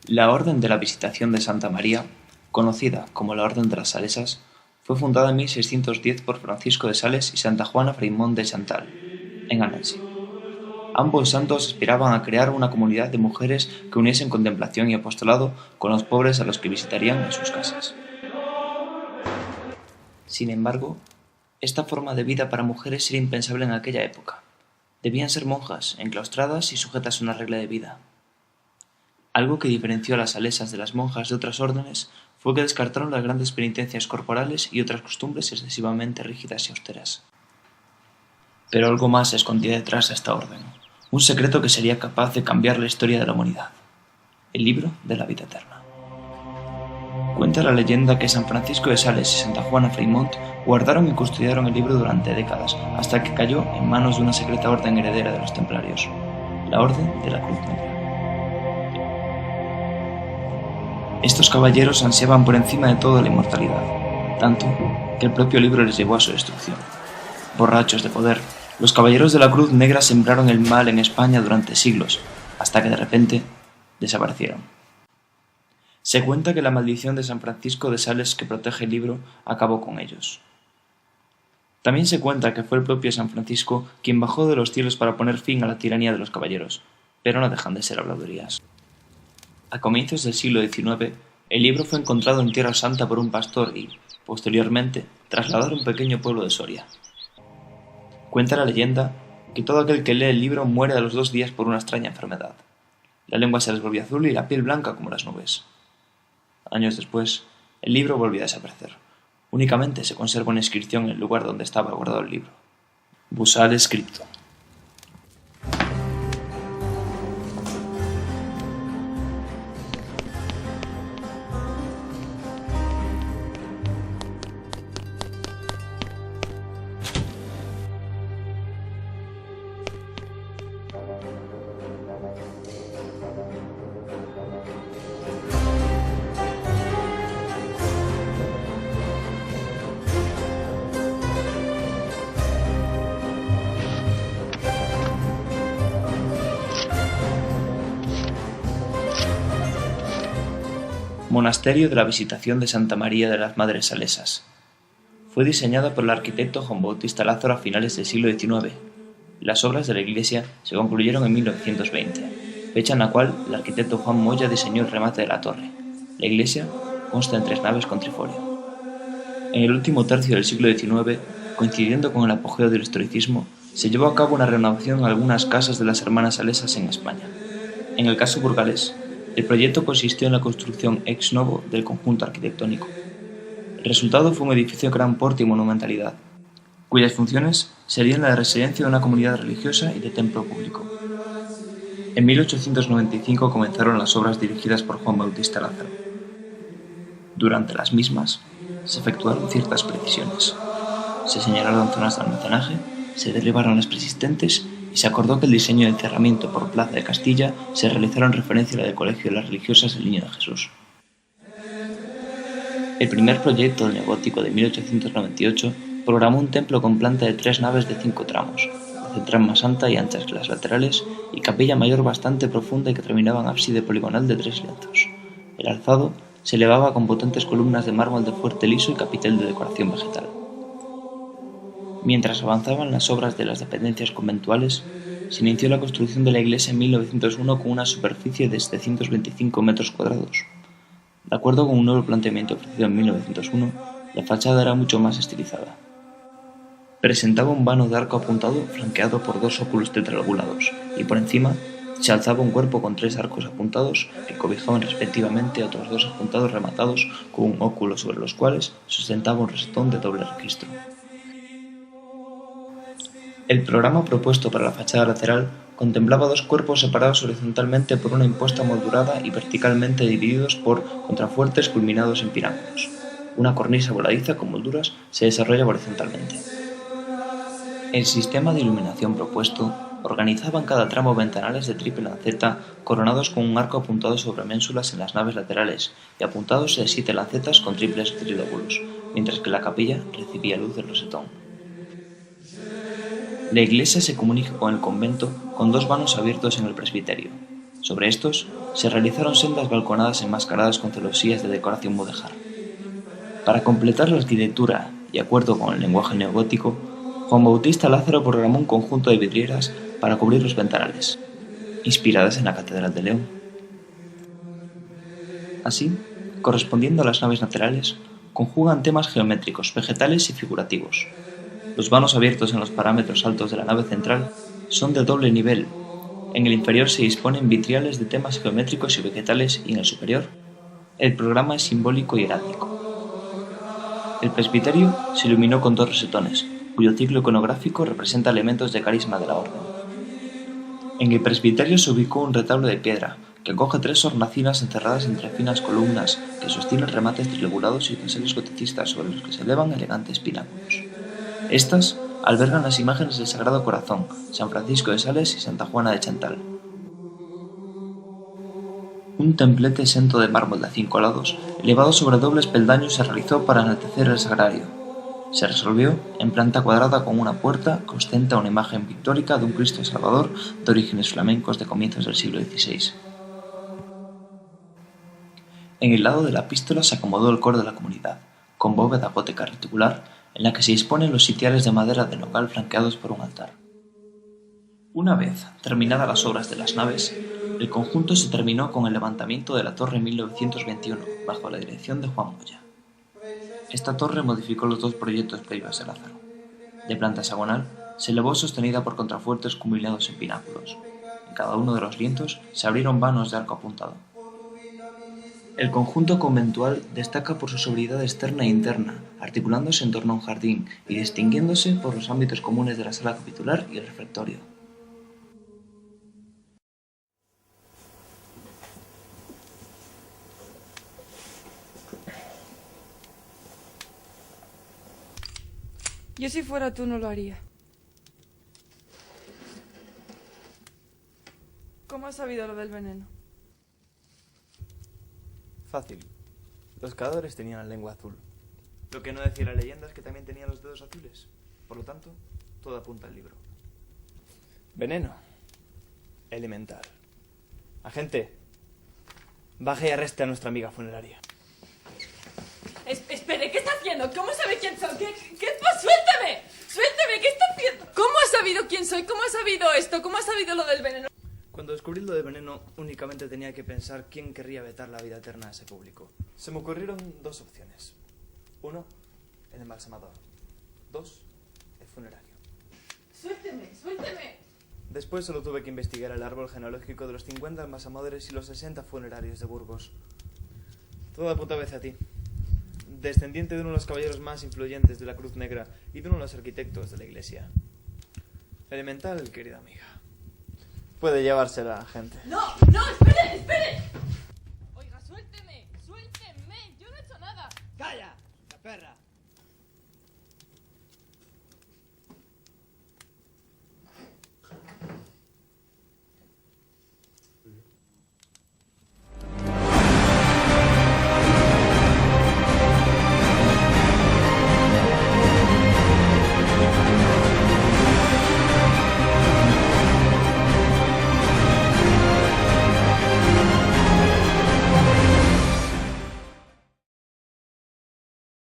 La Orden de la Visitación de Santa María, conocida como la Orden de las Salesas, fue fundada en 1610 por Francisco de Sales y Santa Juana Freimont de Chantal, en Annecy. Ambos santos aspiraban a crear una comunidad de mujeres que uniesen contemplación y apostolado con los pobres a los que visitarían en sus casas. Sin embargo, esta forma de vida para mujeres era impensable en aquella época. Debían ser monjas, enclaustradas y sujetas a una regla de vida. Algo que diferenció a las salesas de las monjas de otras órdenes fue que descartaron las grandes penitencias corporales y otras costumbres excesivamente rígidas y austeras. Pero algo más se escondía detrás de esta orden, un secreto que sería capaz de cambiar la historia de la humanidad: el libro de la vida eterna. Cuenta la leyenda que San Francisco de Sales y Santa Juana Freimont guardaron y custodiaron el libro durante décadas, hasta que cayó en manos de una secreta orden heredera de los templarios, la Orden de la Cruz Negra. Estos caballeros ansiaban por encima de todo la inmortalidad, tanto que el propio libro les llevó a su destrucción. Borrachos de poder, los caballeros de la Cruz Negra sembraron el mal en España durante siglos, hasta que de repente desaparecieron. Se cuenta que la maldición de San Francisco de Sales, que protege el libro, acabó con ellos. También se cuenta que fue el propio San Francisco quien bajó de los cielos para poner fin a la tiranía de los caballeros, pero no dejan de ser habladurías. A comienzos del siglo XIX, el libro fue encontrado en Tierra Santa por un pastor y, posteriormente, trasladado a un pequeño pueblo de Soria. Cuenta la leyenda que todo aquel que lee el libro muere a los 2 días por una extraña enfermedad. La lengua se les volvió azul y la piel blanca como las nubes. Años después, el libro volvió a desaparecer. Únicamente se conserva una inscripción en el lugar donde estaba guardado el libro. Busal Scripto. Monasterio de la Visitación de Santa María de las Madres Salesas. Fue diseñada por el arquitecto Juan Bautista Lázaro a finales del siglo XIX. Las obras de la iglesia se concluyeron en 1920, fecha en la cual el arquitecto Juan Moya diseñó el remate de la torre. La iglesia consta en 3 naves con triforio. En el último tercio del siglo XIX, coincidiendo con el apogeo del historicismo, se llevó a cabo una renovación en algunas casas de las hermanas salesas en España. En el caso burgalés, el proyecto consistió en la construcción ex novo del conjunto arquitectónico. El resultado fue un edificio de gran porte y monumentalidad, cuyas funciones serían la de residencia de una comunidad religiosa y de templo público. En 1895 comenzaron las obras dirigidas por Juan Bautista Lázaro. Durante las mismas, se efectuaron ciertas precisiones. Se señalaron zonas de almacenaje, se derribaron las preexistentes y se acordó que el diseño de encerramiento por Plaza de Castilla se realizara en referencia a la del Colegio de las Religiosas del Niño de Jesús. El primer proyecto del neogótico de 1898 programó un templo con planta de 3 naves de 5 tramos, la central más alta y anchas que las laterales, y capilla mayor bastante profunda y que terminaba en ábside poligonal de 3 lienzos. El alzado se elevaba con potentes columnas de mármol de fuerte liso y capitel de decoración vegetal. Mientras avanzaban las obras de las dependencias conventuales, se inició la construcción de la iglesia en 1901 con una superficie de 725 metros cuadrados. De acuerdo con un nuevo planteamiento ofrecido en 1901, la fachada era mucho más estilizada. Presentaba un vano de arco apuntado flanqueado por 2 óculos tetralobulados, y por encima se alzaba un cuerpo con 3 arcos apuntados que cobijaban respectivamente a otros 2 apuntados rematados con un óculo sobre los cuales sustentaba un rosetón de doble registro. El programa propuesto para la fachada lateral contemplaba 2 cuerpos separados horizontalmente por una imposta moldurada y verticalmente divididos por contrafuertes culminados en pináculos. Una cornisa voladiza con molduras se desarrolla horizontalmente. El sistema de iluminación propuesto organizaba en cada tramo ventanales de triple lanceta coronados con un arco apuntado sobre ménsulas en las naves laterales y apuntados de 7 lancetas con triples trilóbulos, mientras que la capilla recibía luz del rosetón. La iglesia se comunica con el convento con 2 vanos abiertos en el presbiterio. Sobre estos se realizaron sendas balconadas enmascaradas con celosías de decoración mudéjar. Para completar la arquitectura y acuerdo con el lenguaje neogótico, Juan Bautista Lázaro programó un conjunto de vidrieras para cubrir los ventanales, inspiradas en la Catedral de León. Así, correspondiendo a las naves laterales, conjugan temas geométricos, vegetales y figurativos. Los vanos abiertos en los parámetros altos de la nave central son de doble nivel. En el inferior se disponen vitriales de temas geométricos y vegetales y en el superior, el programa es simbólico y herático. El presbiterio se iluminó con 2 rosetones, cuyo ciclo iconográfico representa elementos de carisma de la orden. En el presbiterio se ubicó un retablo de piedra, que acoge 3 hornacinas encerradas entre finas columnas que sostienen remates trilobulados y dinteles goticistas sobre los que se elevan elegantes pináculos. Estas albergan las imágenes del Sagrado Corazón, San Francisco de Sales y Santa Juana de Chantal. Un templete exento de mármol de 5 lados, elevado sobre dobles peldaños, se realizó para enaltecer el sagrario. Se resolvió en planta cuadrada con una puerta que ostenta una imagen pictórica de un Cristo Salvador de orígenes flamencos de comienzos del siglo XVI. En el lado de la epístola se acomodó el coro de la comunidad, con bóveda gótica reticular, en la que se disponen los sitiales de madera de nogal flanqueados por un altar. Una vez terminadas las obras de las naves, el conjunto se terminó con el levantamiento de la torre en 1921, bajo la dirección de Juan Moya. Esta torre modificó los 2 proyectos previos de Lázaro. De planta hexagonal, se elevó sostenida por contrafuertes combinados en pináculos. En cada uno de los lienzos se abrieron vanos de arco apuntado. El conjunto conventual destaca por su sobriedad externa e interna, articulándose en torno a un jardín y distinguiéndose por los ámbitos comunes de la sala capitular y el refectorio. Yo si fuera tú no lo haría. ¿Cómo has sabido lo del veneno? Fácil. Los cadáveres tenían la lengua azul. Lo que no decía la leyenda es que también tenían los dedos azules. Por lo tanto, todo apunta al libro. Veneno. Elemental. Agente, baje y arreste a nuestra amiga funeraria. Espere, ¿qué está haciendo? ¿Cómo sabe quién soy? ¿Qué? ¡Suélteme! ¡Suélteme! ¿Qué está haciendo? ¿Cómo ha sabido quién soy? ¿Cómo ha sabido esto? ¿Cómo ha sabido lo del veneno? Cuando descubrí lo del veneno, únicamente tenía que pensar quién querría vetar la vida eterna a ese público. Se me ocurrieron 2 opciones. 1, el embalsamador. 2, el funerario. ¡Suélteme! ¡Suélteme! Después solo tuve que investigar el árbol genealógico de los 50 embalsamadores y los 60 funerarios de Burgos. Todo apuntaba hacia ti. Descendiente de uno de los caballeros más influyentes de la Cruz Negra y de uno de los arquitectos de la iglesia. Elemental, querida amiga. Puede llevársela, gente. ¡No! ¡Espere! Oiga, suélteme, yo no he hecho nada. ¡Calla, la perra!